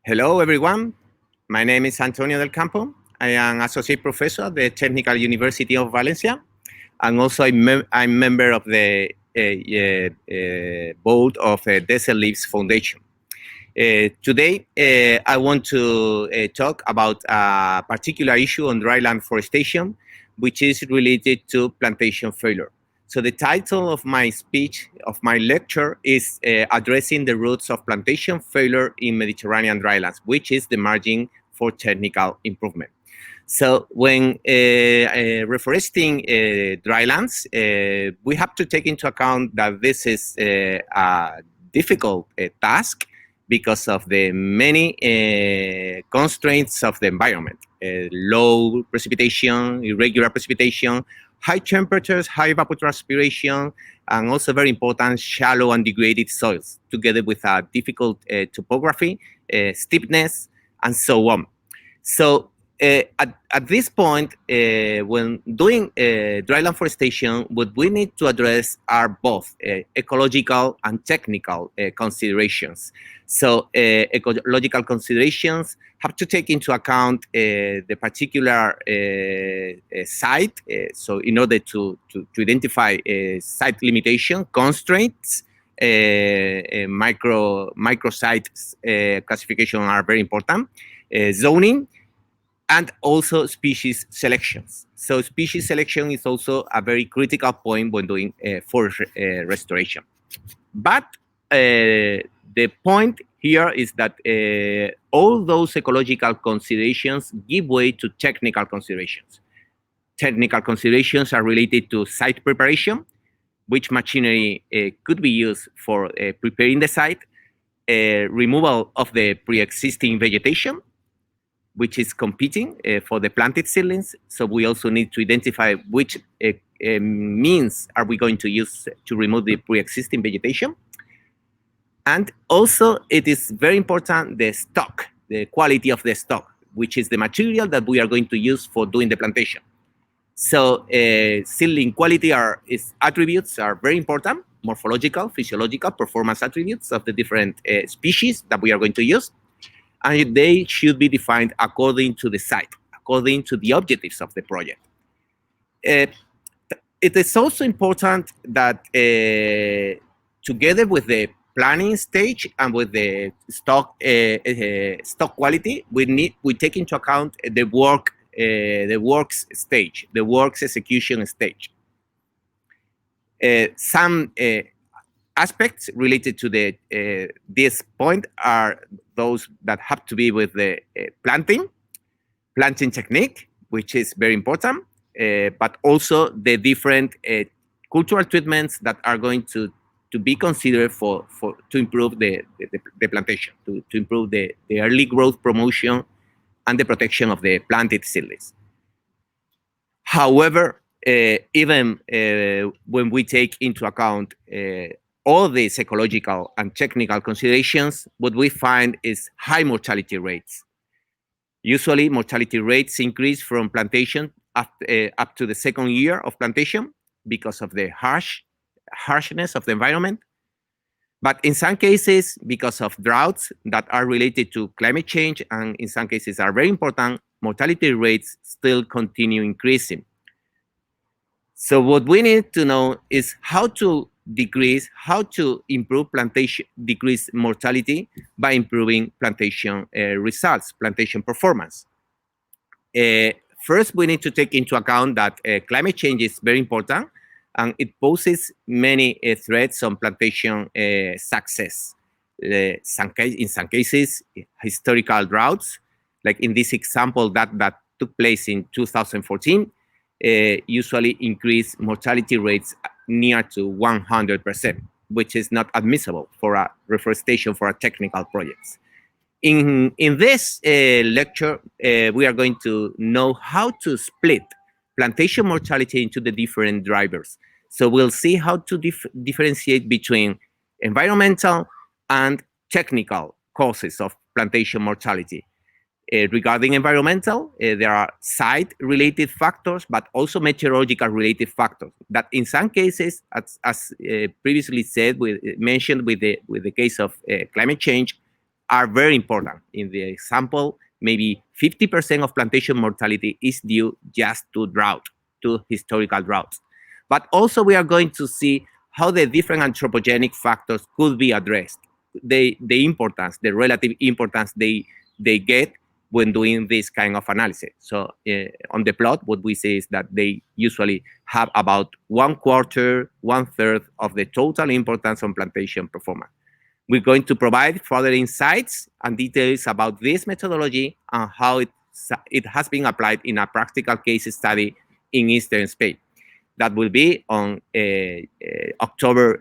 Hello, everyone. My name is Antonio del Campo. I am associate professor at the Technical University of Valencia, and also I'm member of the board of Desert Leaves Foundation. Today, I want to talk about a particular issue on dryland forestation, which is related to plantation failure. So the title of my speech, of my lecture, is Addressing the Roots of Plantation Failure in Mediterranean Drylands, which is the margin for technical improvement. So when reforesting drylands, we have to take into account that this is a difficult task because of the many constraints of the environment. Low precipitation, irregular precipitation, high temperatures, high evapotranspiration, and also very important, shallow and degraded soils, together with a difficult topography, steepness, and so on. So at this point, when doing dryland forestation, what we need to address are both ecological and technical considerations. So ecological considerations have to take into account the particular site. So in order to identify site limitation, constraints, microsite classification are very important, zoning, and also species selections. So species selection is also a very critical point when doing forest restoration. But the point here is that all those ecological considerations give way to technical considerations. Technical considerations are related to site preparation, which machinery could be used for preparing the site, removal of the pre-existing vegetation, which is competing for the planted seedlings. So we also need to identify which means are we going to use to remove the pre-existing vegetation. And also, it is very important, the stock, the quality of the stock, which is the material that we are going to use for doing the plantation. So seedling quality attributes are very important, morphological, physiological, performance attributes of the different species that we are going to use. And they should be defined according to the site, according to the objectives of the project. It is also important that together with the planning stage and with the stock quality, we take into account the works stage, the works execution stage. Some aspects related to this point are those that have to be with the planting technique, which is very important, but also the different cultural treatments that are going to be considered to improve the plantation, to improve the early growth promotion and the protection of the planted seedlings. However, even when we take into account all these ecological and technical considerations, what we find is high mortality rates. Usually, mortality rates increase from plantation up to the second year of plantation because of the harshness of the environment. But in some cases, because of droughts that are related to climate change, and in some cases are very important, mortality rates still continue increasing. So what we need to know is how to improve decrease mortality by improving plantation results, plantation performance. First, we need to take into account that climate change is very important, and it poses many threats on plantation success. In some cases, historical droughts, like in this example that took place in 2014, usually increase mortality rates near to 100%, which is not admissible for a reforestation for a technical projects. In this lecture, we are going to know how to split plantation mortality into the different drivers. So we'll see how to differentiate between environmental and technical causes of plantation mortality. Regarding environmental, there are site-related factors, but also meteorological-related factors that, in some cases, as previously said, mentioned with the case of climate change, are very important. In the example, maybe 50% of plantation mortality is due just to drought, to historical droughts. But also we are going to see how the different anthropogenic factors could be addressed, the importance, the relative importance they get when doing this kind of analysis. So on the plot, what we see is that they usually have about 1/4, 1/3 of the total importance on plantation performance. We're going to provide further insights and details about this methodology and how it has been applied in a practical case study in Eastern Spain. That will be on October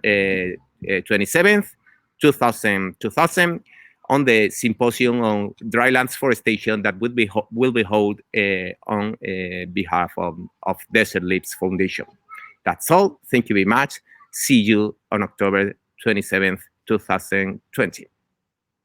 27th, 2000, on the symposium on Drylands Forestation that will be held on behalf of Desert Lips Foundation. That's all. Thank you very much. See you on October 27th, 2020.